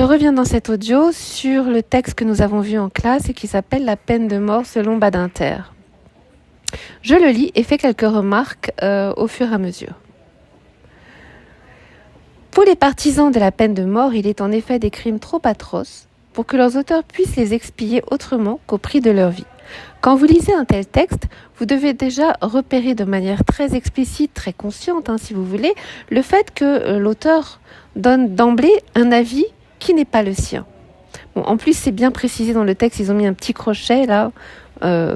Je reviens dans cet audio sur le texte que nous avons vu en classe et qui s'appelle La peine de mort selon Badinter. Je le lis et fais quelques remarques au fur et à mesure. Pour les partisans de la peine de mort, il est en effet des crimes trop atroces pour que leurs auteurs puissent les expier autrement qu'au prix de leur vie. Quand vous lisez un tel texte, vous devez déjà repérer de manière très explicite, très consciente, si vous voulez, le fait que l'auteur donne d'emblée un avis qui n'est pas le sien. Bon, en plus, c'est bien précisé dans le texte, ils ont mis un petit crochet là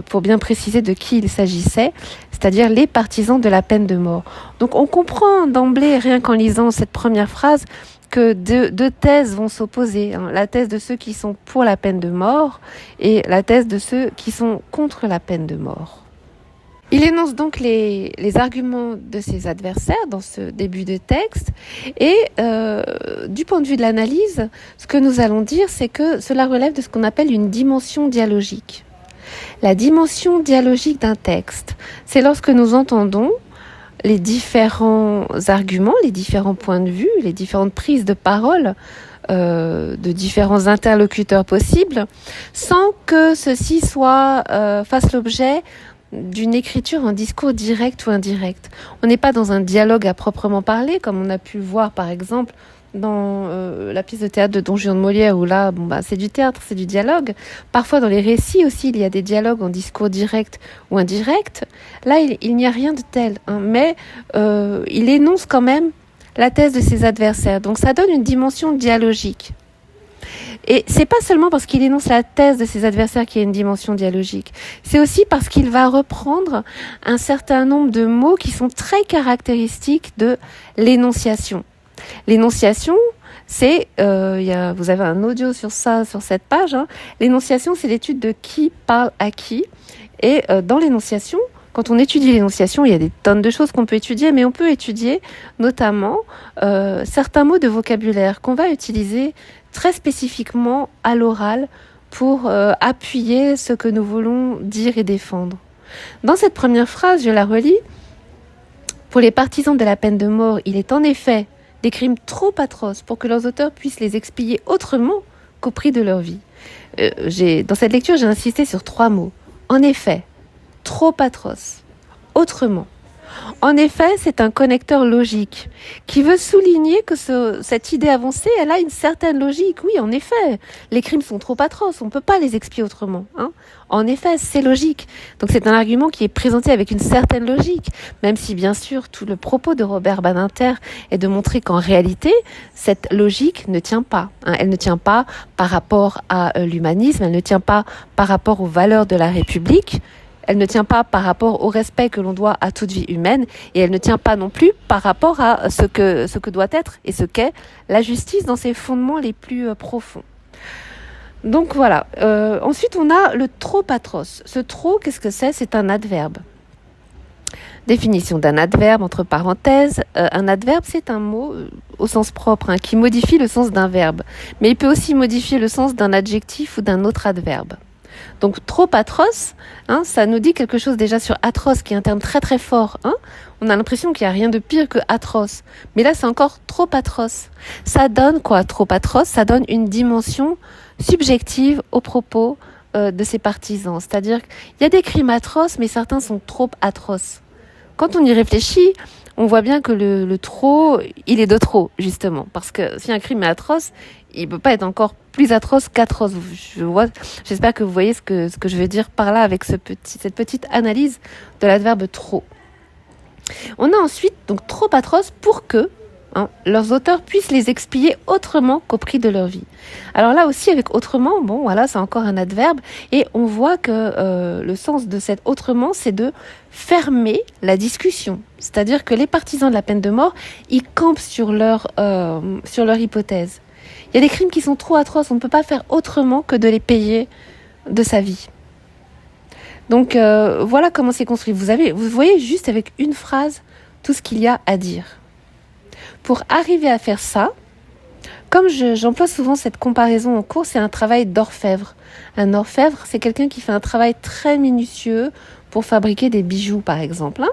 pour bien préciser de qui il s'agissait, c'est-à-dire les partisans de la peine de mort. Donc on comprend d'emblée, rien qu'en lisant cette première phrase, que deux thèses vont s'opposer. La thèse de ceux qui sont pour la peine de mort et la thèse de ceux qui sont contre la peine de mort. Il énonce donc les arguments de ses adversaires dans ce début de texte et du point de vue de l'analyse, ce que nous allons dire, c'est que cela relève de ce qu'on appelle une dimension dialogique. La dimension dialogique d'un texte, c'est lorsque nous entendons les différents arguments, les différents points de vue, les différentes prises de parole de différents interlocuteurs possibles, sans que ceci soit fasse l'objet d'une écriture en discours direct ou indirect. On n'est pas dans un dialogue à proprement parler, comme on a pu le voir par exemple dans la pièce de théâtre de Don Juan de Molière, où là, c'est du théâtre, c'est du dialogue. Parfois, dans les récits aussi, il y a des dialogues en discours direct ou indirect. Là, il n'y a rien de tel, mais il énonce quand même la thèse de ses adversaires. Donc, ça donne une dimension dialogique. Et c'est pas seulement parce qu'il énonce la thèse de ses adversaires qu'il y a une dimension dialogique. C'est aussi parce qu'il va reprendre un certain nombre de mots qui sont très caractéristiques de l'énonciation. L'énonciation, c'est, vous avez un audio sur ça, sur cette page. L'énonciation, c'est l'étude de qui parle à qui. Et dans l'énonciation, quand on étudie l'énonciation, il y a des tonnes de choses qu'on peut étudier, mais on peut étudier notamment certains mots de vocabulaire qu'on va utiliser très spécifiquement à l'oral pour appuyer ce que nous voulons dire et défendre. Dans cette première phrase, je la relis. Pour les partisans de la peine de mort, il est en effet des crimes trop atroces pour que leurs auteurs puissent les expier autrement qu'au prix de leur vie. Dans cette lecture, j'ai insisté sur 3 mots. En effet, trop atroce, autrement. En effet, c'est un connecteur logique qui veut souligner que cette idée avancée, elle a une certaine logique. Oui, en effet, les crimes sont trop atroces, on ne peut pas les expier autrement. En effet, c'est logique. Donc c'est un argument qui est présenté avec une certaine logique, même si bien sûr tout le propos de Robert Badinter est de montrer qu'en réalité, cette logique ne tient pas. Elle ne tient pas par rapport à l'humanisme, elle ne tient pas par rapport aux valeurs de la République. Elle ne tient pas par rapport au respect que l'on doit à toute vie humaine et elle ne tient pas non plus par rapport à ce que doit être et ce qu'est la justice dans ses fondements les plus profonds. Donc voilà. Ensuite, on a le trop atroce. Ce trop, qu'est-ce que c'est ? C'est un adverbe. Définition d'un adverbe, entre parenthèses. Un adverbe, c'est un mot au sens propre qui modifie le sens d'un verbe. Mais il peut aussi modifier le sens d'un adjectif ou d'un autre adverbe. Donc trop atroce, ça nous dit quelque chose déjà sur atroce, qui est un terme très très fort. On a l'impression qu'il n'y a rien de pire que atroce. Mais là, c'est encore trop atroce. Ça donne quoi, trop atroce ? Ça donne une dimension subjective au propos de ses partisans. C'est-à-dire qu'il y a des crimes atroces, mais certains sont trop atroces. Quand on y réfléchit, on voit bien que le trop, il est de trop, justement. Parce que si un crime est atroce, il ne peut pas être encore plus atroce qu'atroce. J'espère que vous voyez ce que je veux dire par là avec cette petite analyse de l'adverbe trop. On a ensuite donc trop atroce pour que leurs auteurs puissent les expier autrement qu'au prix de leur vie. Alors là aussi, avec autrement, c'est encore un adverbe, et on voit que le sens de cet autrement, c'est de fermer la discussion. C'est-à-dire que les partisans de la peine de mort, ils campent sur leur hypothèse. Il y a des crimes qui sont trop atroces, on ne peut pas faire autrement que de les payer de sa vie. Donc voilà comment c'est construit. Vous voyez juste avec une phrase tout ce qu'il y a à dire. Pour arriver à faire ça, comme j'emploie souvent cette comparaison en cours, c'est un travail d'orfèvre. Un orfèvre, c'est quelqu'un qui fait un travail très minutieux pour fabriquer des bijoux, par exemple. Hein.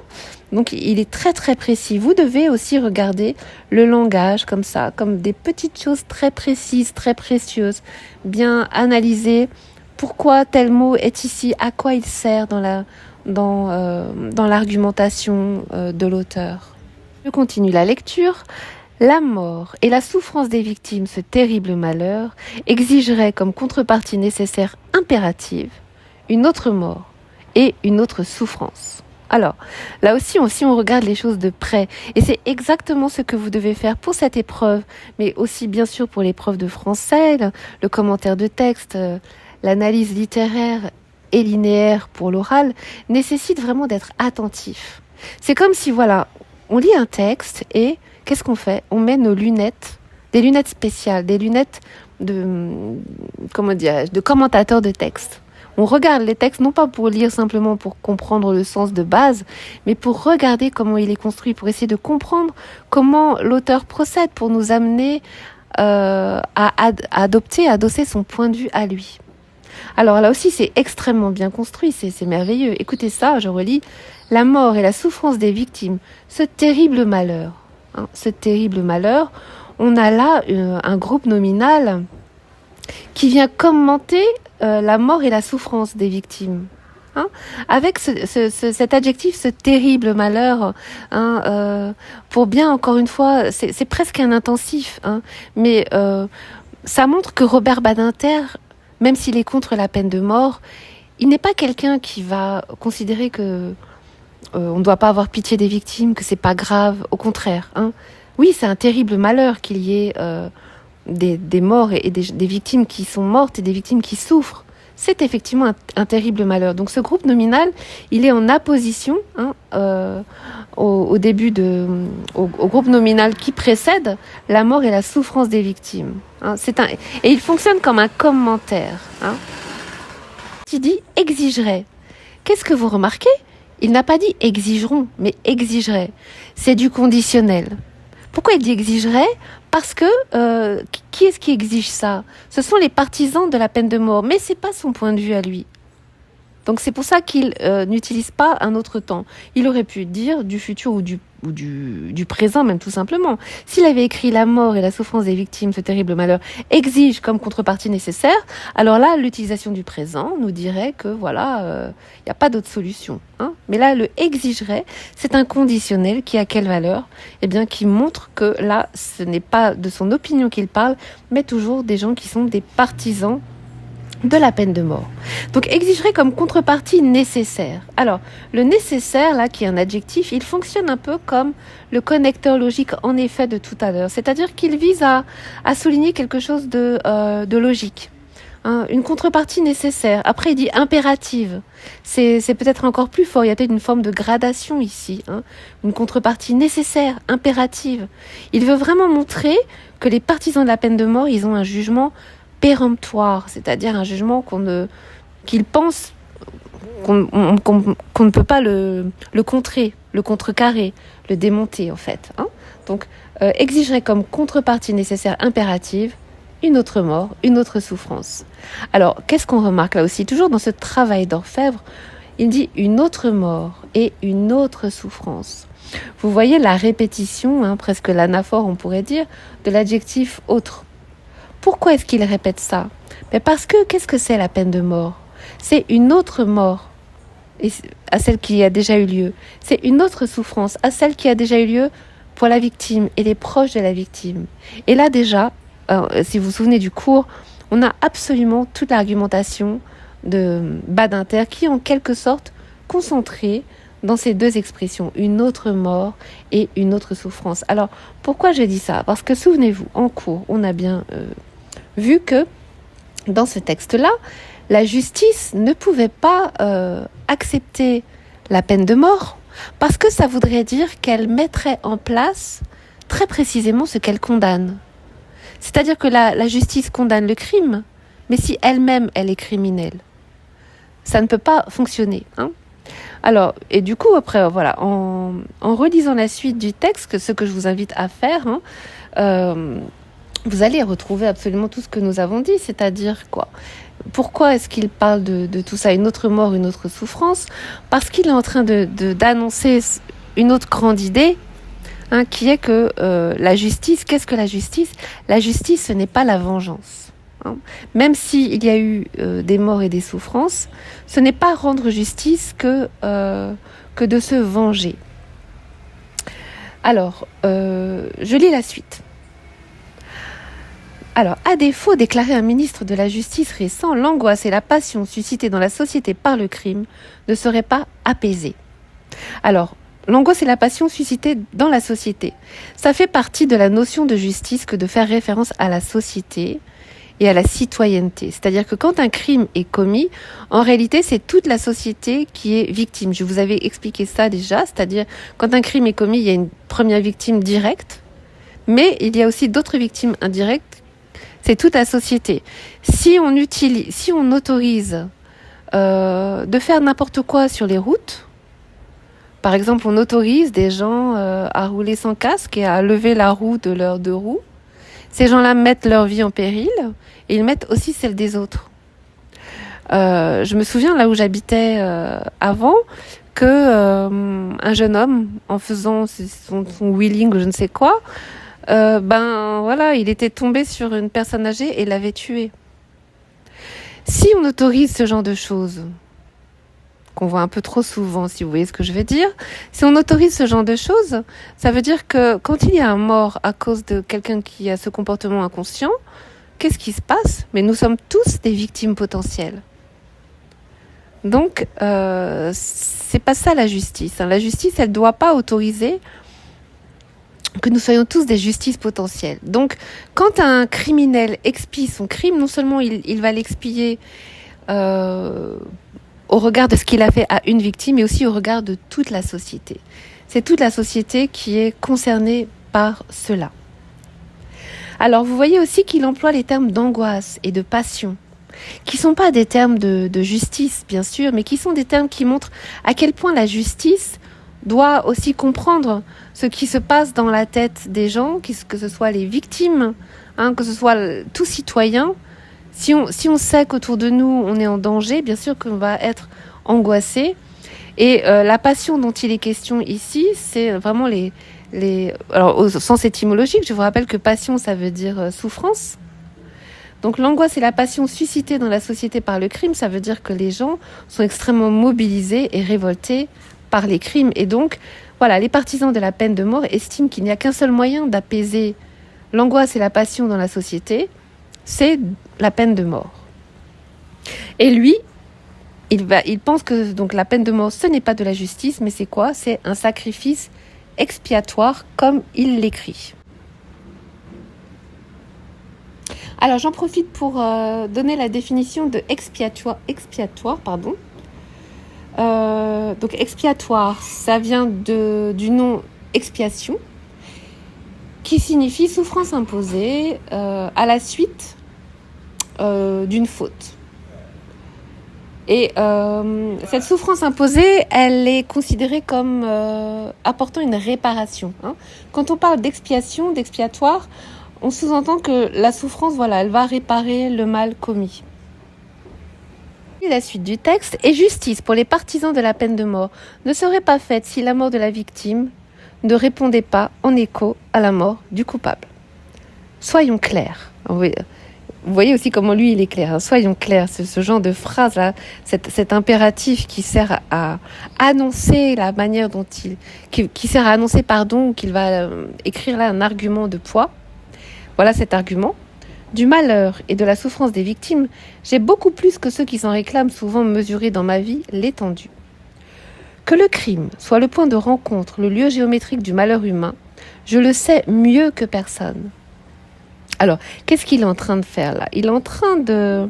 Donc, il est très, très précis. Vous devez aussi regarder le langage comme ça, comme des petites choses très précises, très précieuses, bien analyser pourquoi tel mot est ici, à quoi il sert dans l'argumentation de l'auteur. Je continue la lecture. La mort et la souffrance des victimes, ce terrible malheur, exigeraient comme contrepartie nécessaire impérative une autre mort et une autre souffrance. Alors, là aussi, si on regarde les choses de près, et c'est exactement ce que vous devez faire pour cette épreuve, mais aussi bien sûr pour l'épreuve de français, le commentaire de texte, l'analyse littéraire et linéaire pour l'oral, nécessite vraiment d'être attentif. C'est comme si, voilà, on lit un texte et qu'est-ce qu'on fait ? On met nos lunettes, des lunettes spéciales, des lunettes de commentateur de texte. On regarde les textes non pas pour lire simplement pour comprendre le sens de base, mais pour regarder comment il est construit, pour essayer de comprendre comment l'auteur procède pour nous amener à adosser son point de vue à lui. Alors là aussi, c'est extrêmement bien construit, c'est merveilleux. Écoutez ça, je relis. La mort et la souffrance des victimes, ce terrible malheur. Hein, ce terrible malheur, on a là un groupe nominal qui vient commenter la mort et la souffrance des victimes. Hein, avec cet adjectif, ce terrible malheur, hein, pour bien, encore une fois, c'est presque un intensif, hein, mais ça montre que Robert Badinter, même s'il est contre la peine de mort, il n'est pas quelqu'un qui va considérer que on ne doit pas avoir pitié des victimes, que c'est pas grave, au contraire. Hein. Oui, c'est un terrible malheur qu'il y ait des morts et des victimes qui sont mortes et des victimes qui souffrent. C'est effectivement un terrible malheur. Donc ce groupe nominal, il est en apposition hein, au début au groupe nominal qui précède la mort et la souffrance des victimes. Hein. Et il fonctionne comme un commentaire. Hein. Il dit exigerait. Qu'est-ce que vous remarquez ? Il n'a pas dit exigeront, mais exigerait. C'est du conditionnel. Pourquoi il dit exigerait ? Parce que qui est-ce qui exige ça ? Ce sont les partisans de la peine de mort, mais c'est pas son point de vue à lui. Donc c'est pour ça qu'il n'utilise pas un autre temps. Il aurait pu dire du futur ou du présent même tout simplement. S'il avait écrit la mort et la souffrance des victimes, ce terrible malheur, exige comme contrepartie nécessaire, alors là l'utilisation du présent nous dirait que voilà, il n'y a pas d'autre solution. Hein. Mais là le exigerait, c'est un conditionnel qui a quelle valeur ? Eh bien qui montre que là ce n'est pas de son opinion qu'il parle, mais toujours des gens qui sont des partisans de la peine de mort. Donc exigerait comme contrepartie nécessaire. Alors, le nécessaire, là, qui est un adjectif, il fonctionne un peu comme le connecteur logique, en effet, de tout à l'heure. C'est-à-dire qu'il vise à souligner quelque chose de logique. Hein, une contrepartie nécessaire. Après, il dit impérative. C'est peut-être encore plus fort. Il y a peut-être une forme de gradation ici. Hein. Une contrepartie nécessaire, impérative. Il veut vraiment montrer que les partisans de la peine de mort, ils ont un jugement péremptoire, c'est-à-dire un jugement qu'ils pensent qu'on ne peut pas le contrer, le contrecarrer, le démonter en fait. Hein. Donc, exigerait comme contrepartie nécessaire impérative une autre mort, une autre souffrance. Alors, qu'est-ce qu'on remarque là aussi ? Toujours dans ce travail d'orfèvre, il dit une autre mort et une autre souffrance. Vous voyez la répétition, hein, presque l'anaphore on pourrait dire, de l'adjectif autre. Pourquoi est-ce qu'il répète ça ? Mais parce que, qu'est-ce que c'est la peine de mort ? C'est une autre mort à celle qui a déjà eu lieu. C'est une autre souffrance à celle qui a déjà eu lieu pour la victime et les proches de la victime. Et là déjà, si vous vous souvenez du cours, on a absolument toute l'argumentation de Badinter qui est en quelque sorte concentrée dans ces deux expressions, une autre mort et une autre souffrance. Alors, pourquoi je dis ça ? Parce que souvenez-vous, en cours, on a bien vu que dans ce texte-là, la justice ne pouvait pas accepter la peine de mort parce que ça voudrait dire qu'elle mettrait en place très précisément ce qu'elle condamne. C'est-à-dire que la justice condamne le crime, mais si elle-même, elle est criminelle, ça ne peut pas fonctionner. Hein. Alors, et du coup, après, voilà, en relisant la suite du texte, ce que je vous invite à faire, hein, vous allez retrouver absolument tout ce que nous avons dit, c'est-à-dire quoi? Pourquoi est-ce qu'il parle de tout ça, une autre mort, une autre souffrance? Parce qu'il est en train d'annoncer une autre grande idée, hein, qui est que la justice, qu'est-ce que la justice? La justice, ce n'est pas la vengeance. Hein. Même s'il y a eu des morts et des souffrances, ce n'est pas rendre justice que de se venger. Alors, je lis la suite. Alors, à défaut, déclarait un ministre de la Justice récent, l'angoisse et la passion suscitées dans la société par le crime ne seraient pas apaisées. Alors, l'angoisse et la passion suscitées dans la société, ça fait partie de la notion de justice que de faire référence à la société et à la citoyenneté. C'est-à-dire que quand un crime est commis, en réalité, c'est toute la société qui est victime. Je vous avais expliqué ça déjà, c'est-à-dire quand un crime est commis, il y a une première victime directe, mais il y a aussi d'autres victimes indirectes. C'est toute la société. Si on autorise de faire n'importe quoi sur les routes, par exemple, on autorise des gens à rouler sans casque et à lever la roue de leurs deux roues, ces gens-là mettent leur vie en péril et ils mettent aussi celle des autres. Je me souviens, là où j'habitais avant, que un jeune homme, en faisant son wheeling ou je ne sais quoi, voilà, il était tombé sur une personne âgée et l'avait tuée. Si on autorise ce genre de choses, qu'on voit un peu trop souvent, si vous voyez ce que je veux dire, si on autorise ce genre de choses, ça veut dire que quand il y a un mort à cause de quelqu'un qui a ce comportement inconscient, qu'est-ce qui se passe? Mais nous sommes tous des victimes potentielles. Donc, c'est pas ça la justice. Hein. La justice, elle doit pas autoriser que nous soyons tous des justices potentielles. Donc, quand un criminel expie son crime, non seulement il va l'expier au regard de ce qu'il a fait à une victime, mais aussi au regard de toute la société. C'est toute la société qui est concernée par cela. Alors, vous voyez aussi qu'il emploie les termes d'angoisse et de passion, qui ne sont pas des termes de justice, bien sûr, mais qui sont des termes qui montrent à quel point la justice doit aussi comprendre ce qui se passe dans la tête des gens, que ce soit les victimes, hein, que ce soit tout citoyen. Si on sait qu'autour de nous, on est en danger, bien sûr qu'on va être angoissé. Et la passion dont il est question ici, c'est vraiment alors, au sens étymologique, je vous rappelle que passion, ça veut dire souffrance. Donc l'angoisse et la passion suscitées dans la société par le crime, ça veut dire que les gens sont extrêmement mobilisés et révoltés par les crimes. Et donc, voilà, les partisans de la peine de mort estiment qu'il n'y a qu'un seul moyen d'apaiser l'angoisse et la passion dans la société, c'est la peine de mort. Et lui, il pense que donc la peine de mort, ce n'est pas de la justice, mais c'est quoi? C'est un sacrifice expiatoire, comme il l'écrit. Alors, j'en profite pour donner la définition de expiatoire. Donc, expiatoire, ça vient du nom expiation, qui signifie souffrance imposée à la suite d'une faute. Et cette souffrance imposée, elle est considérée comme apportant une réparation. Hein. Quand on parle d'expiation, d'expiatoire, on sous-entend que la souffrance, voilà, elle va réparer le mal commis. Et la suite du texte, et justice pour les partisans de la peine de mort ne serait pas faite si la mort de la victime ne répondait pas en écho à la mort du coupable. Soyons clairs. Vous voyez aussi comment lui, il est clair. Hein. Soyons clairs, c'est ce genre de phrase-là, cet impératif qui sert à annoncer la manière dont qui sert à annoncer, qu'il va écrire là un argument de poids. Voilà cet argument. Du malheur et de la souffrance des victimes, j'ai beaucoup plus que ceux qui s'en réclament souvent mesuré dans ma vie l'étendue. Que le crime soit le point de rencontre, le lieu géométrique du malheur humain, je le sais mieux que personne. Alors, qu'est-ce qu'il est en train de faire là? Il est en train de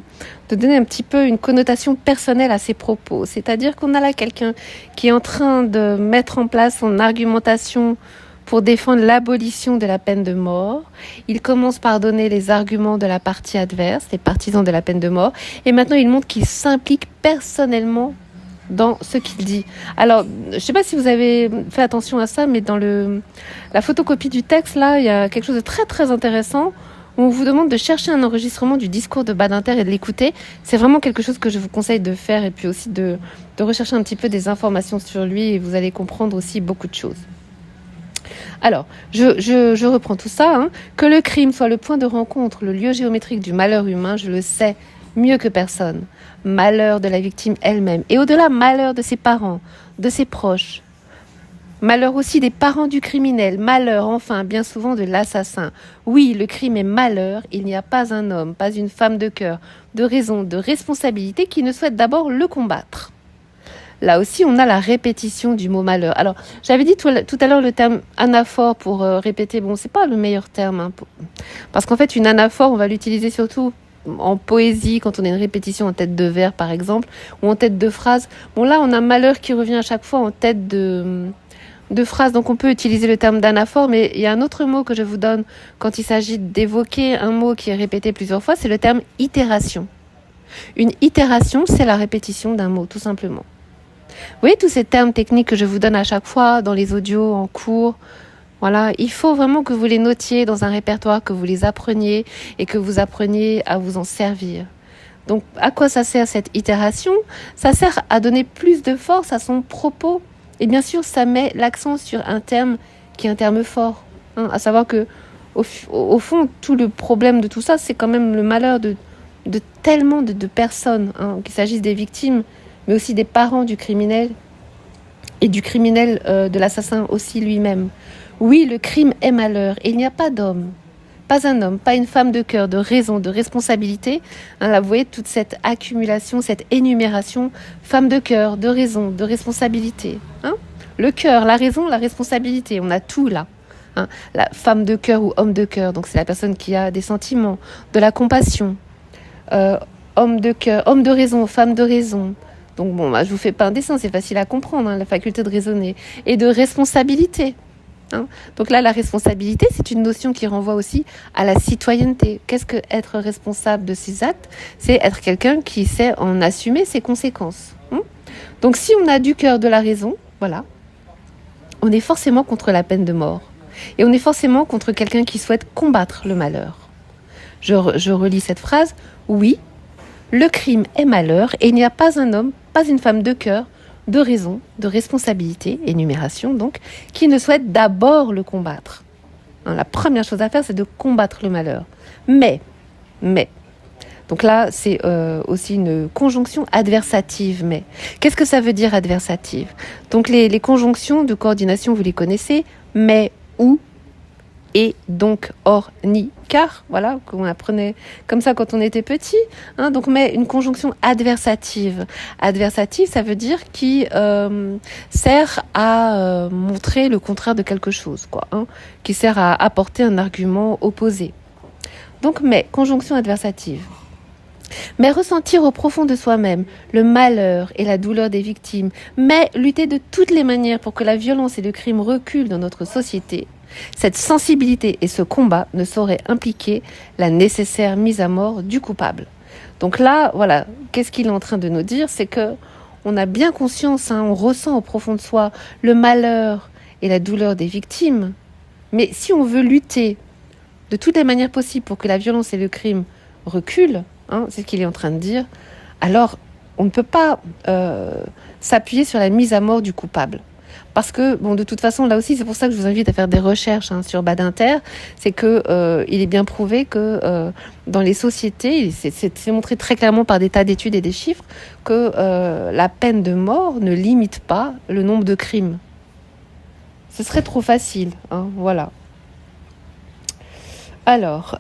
donner un petit peu une connotation personnelle à ses propos. C'est-à-dire qu'on a là quelqu'un qui est en train de mettre en place son argumentation pour défendre l'abolition de la peine de mort. Il commence par donner les arguments de la partie adverse, les partisans de la peine de mort. Et maintenant, il montre qu'il s'implique personnellement dans ce qu'il dit. Alors, je ne sais pas si vous avez fait attention à ça, mais dans la photocopie du texte, là, il y a quelque chose de très, très intéressant. où on vous demande de chercher un enregistrement du discours de Badinter et de l'écouter. C'est vraiment quelque chose que je vous conseille de faire et puis aussi de rechercher un petit peu des informations sur lui et vous allez comprendre aussi beaucoup de choses. Alors, je reprends tout ça. Hein. Que le crime soit le point de rencontre, le lieu géométrique du malheur humain, je le sais mieux que personne. Malheur de la victime elle-même et au-delà, malheur de ses parents, de ses proches. Malheur aussi des parents du criminel, malheur enfin bien souvent de l'assassin. Oui, le crime est malheur, il n'y a pas un homme, pas une femme de cœur, de raison, de responsabilité qui ne souhaite d'abord le combattre. Là aussi, on a la répétition du mot malheur. Alors, j'avais dit tout à l'heure le terme anaphore pour répéter. Bon, c'est pas le meilleur terme, hein, parce qu'en fait, une anaphore, on va l'utiliser surtout en poésie, quand on a une répétition en tête de vers, par exemple, ou en tête de phrase. Bon, là, on a malheur qui revient à chaque fois en tête de phrase, donc on peut utiliser le terme d'anaphore, mais il y a un autre mot que je vous donne quand il s'agit d'évoquer un mot qui est répété plusieurs fois, c'est le terme itération. Une itération, c'est la répétition d'un mot, tout simplement. Vous voyez tous ces termes techniques que je vous donne à chaque fois dans les audios, en cours. Voilà, il faut vraiment que vous les notiez dans un répertoire, que vous les appreniez et que vous appreniez à vous en servir. Donc, à quoi ça sert cette itération ? Ça sert à donner plus de force à son propos. Et bien sûr, ça met l'accent sur un terme qui est un terme fort. Hein, à savoir que, au fond, tout le problème de tout ça, c'est quand même le malheur de tellement de personnes, hein, qu'il s'agisse des victimes, mais aussi des parents du criminel et du criminel de l'assassin aussi lui-même. Oui, le crime est malheur et il n'y a pas d'homme, pas un homme, pas une femme de cœur, de raison, de responsabilité. Hein, là, vous voyez toute cette accumulation, cette énumération, femme de cœur, de raison, de responsabilité. Hein, le cœur, la raison, la responsabilité, on a tout là. Hein, la femme de cœur ou homme de cœur, donc c'est la personne qui a des sentiments, de la compassion. Homme de cœur, homme de raison, femme de raison. Donc bon, je vous fais pas un dessin, c'est facile à comprendre, hein, la faculté de raisonner. Et de responsabilité. Hein. Donc là, la responsabilité, c'est une notion qui renvoie aussi à la citoyenneté. Qu'est-ce que être responsable de ses actes ? C'est être quelqu'un qui sait en assumer ses conséquences. Hein. Donc si on a du cœur, de la raison, voilà, on est forcément contre la peine de mort. Et on est forcément contre quelqu'un qui souhaite combattre le malheur. Je relis cette phrase. Oui, le crime est malheur et il n'y a pas un homme, pas une femme de cœur, de raison, de responsabilité, énumération donc, qui ne souhaite d'abord le combattre. Hein, la première chose à faire, c'est de combattre le malheur. Mais, donc là, c'est aussi une conjonction adversative. Mais, qu'est-ce que ça veut dire adversative ? Donc les conjonctions de coordination, vous les connaissez, mais, ou, et donc or ni car, voilà, qu'on apprenait comme ça quand on était petit. Hein, donc, mais une conjonction adversative. Adversative, ça veut dire qui sert à montrer le contraire de quelque chose, quoi. Hein, qui sert à apporter un argument opposé. Donc, mais conjonction adversative. Mais ressentir au profond de soi-même le malheur et la douleur des victimes, mais lutter de toutes les manières pour que la violence et le crime reculent dans notre société. Cette sensibilité et ce combat ne sauraient impliquer la nécessaire mise à mort du coupable. Donc là, voilà, qu'est-ce qu'il est en train de nous dire ? C'est que on a bien conscience, hein, on ressent au profond de soi le malheur et la douleur des victimes. Mais si on veut lutter de toutes les manières possibles pour que la violence et le crime reculent, hein, c'est ce qu'il est en train de dire, alors on ne peut pas s'appuyer sur la mise à mort du coupable. Parce que, bon, de toute façon, là aussi, c'est pour ça que je vous invite à faire des recherches, hein, sur Badinter. C'est que il est bien prouvé que dans les sociétés, c'est montré très clairement par des tas d'études et des chiffres, que la peine de mort ne limite pas le nombre de crimes. Ce serait trop facile, hein, voilà. Alors,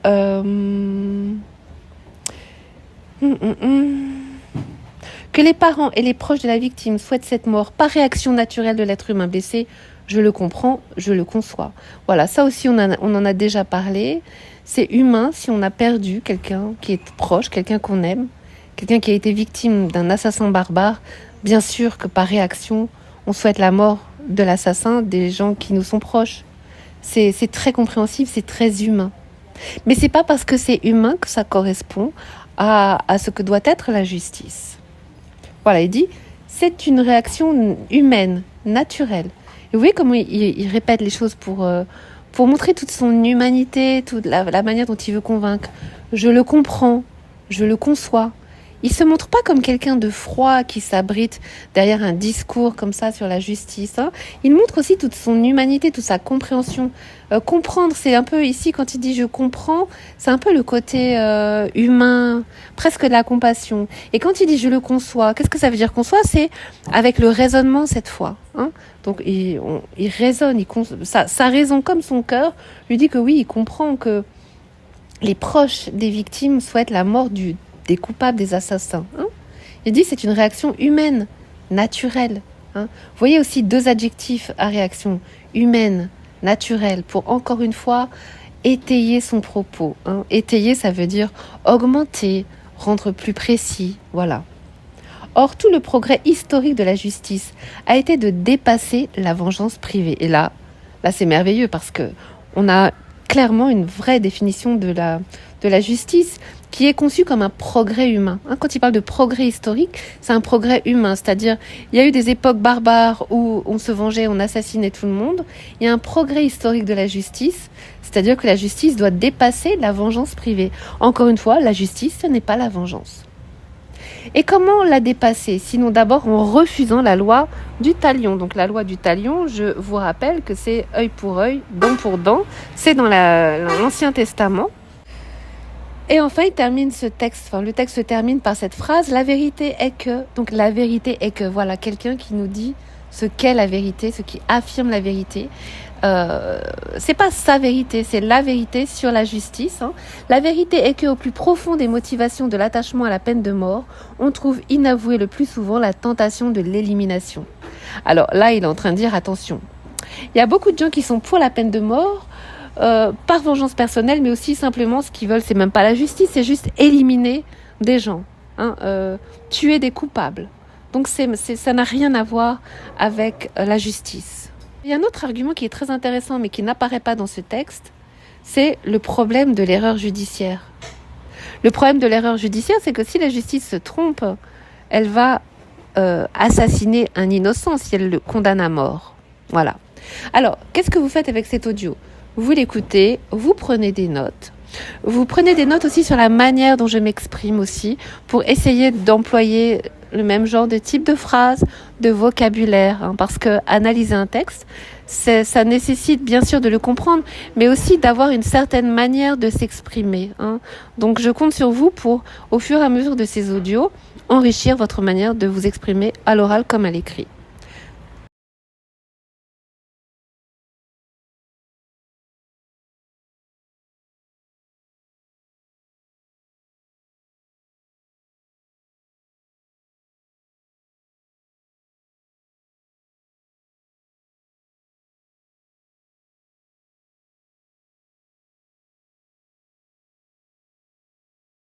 que les parents et les proches de la victime souhaitent cette mort par réaction naturelle de l'être humain blessé, je le comprends, je le conçois. Voilà, ça aussi on en a déjà parlé. C'est humain si on a perdu quelqu'un qui est proche, quelqu'un qu'on aime, quelqu'un qui a été victime d'un assassin barbare. Bien sûr que par réaction, on souhaite la mort de l'assassin, des gens qui nous sont proches. C'est très compréhensible, c'est très humain. Mais c'est pas parce que c'est humain que ça correspond à ce que doit être la justice. Voilà, il dit, c'est une réaction humaine, naturelle. Et vous voyez comment il répète les choses pour pour montrer toute son humanité, toute la manière dont il veut convaincre. Je le comprends, je le conçois. Il se montre pas comme quelqu'un de froid qui s'abrite derrière un discours comme ça sur la justice. Hein. Il montre aussi toute son humanité, toute sa compréhension. Comprendre, c'est un peu ici quand il dit je comprends, c'est un peu le côté humain, presque de la compassion. Et quand il dit je le conçois, qu'est-ce que ça veut dire conçoit? C'est avec le raisonnement cette fois. Hein. Donc il raisonne, sa raison comme son cœur lui dit que oui, il comprend que les proches des victimes souhaitent la mort des coupables, des assassins. Hein. Il dit c'est une réaction humaine, naturelle. Hein. Vous voyez aussi 2 adjectifs à réaction, humaine, naturelle, pour encore une fois étayer son propos. Hein. Étayer, ça veut dire augmenter, rendre plus précis, voilà. Or, tout le progrès historique de la justice a été de dépasser la vengeance privée. Et là c'est merveilleux parce que on a clairement une vraie définition de la justice qui est conçue comme un progrès humain. Hein, quand il parle de progrès historique, c'est un progrès humain, c'est-à-dire il y a eu des époques barbares où on se vengeait, on assassinait tout le monde. Il y a un progrès historique de la justice, c'est-à-dire que la justice doit dépasser la vengeance privée. Encore une fois, la justice, ce n'est pas la vengeance. Et comment la dépasser? Sinon d'abord en refusant la loi du talion. Donc la loi du talion, je vous rappelle que c'est œil pour œil, dent pour dent. C'est dans l'Ancien Testament. Et enfin, il termine ce texte, le texte se termine par cette phrase, la vérité est que, donc la vérité est que, voilà, quelqu'un qui nous dit ce qu'est la vérité, ce qui affirme la vérité. C'est pas sa vérité, c'est la vérité sur la justice. Hein. La vérité est qu'au plus profond des motivations de l'attachement à la peine de mort, on trouve inavouée le plus souvent la tentation de l'élimination. Alors là, il est en train de dire attention. Il y a beaucoup de gens qui sont pour la peine de mort, par vengeance personnelle, mais aussi simplement ce qu'ils veulent, c'est même pas la justice, c'est juste éliminer des gens, hein, tuer des coupables. Donc ça n'a rien à voir avec la justice. Il y a un autre argument qui est très intéressant, mais qui n'apparaît pas dans ce texte, c'est le problème de l'erreur judiciaire. Le problème de l'erreur judiciaire, c'est que si la justice se trompe, elle va assassiner un innocent si elle le condamne à mort. Voilà. Alors, qu'est-ce que vous faites avec cet audio ? Vous l'écoutez, vous prenez des notes. Vous prenez des notes aussi sur la manière dont je m'exprime aussi, pour essayer d'employer le même genre de type de phrase, de vocabulaire, hein, parce que analyser un texte, ça nécessite bien sûr de le comprendre, mais aussi d'avoir une certaine manière de s'exprimer. Hein. Donc je compte sur vous pour, au fur et à mesure de ces audios, enrichir votre manière de vous exprimer à l'oral comme à l'écrit.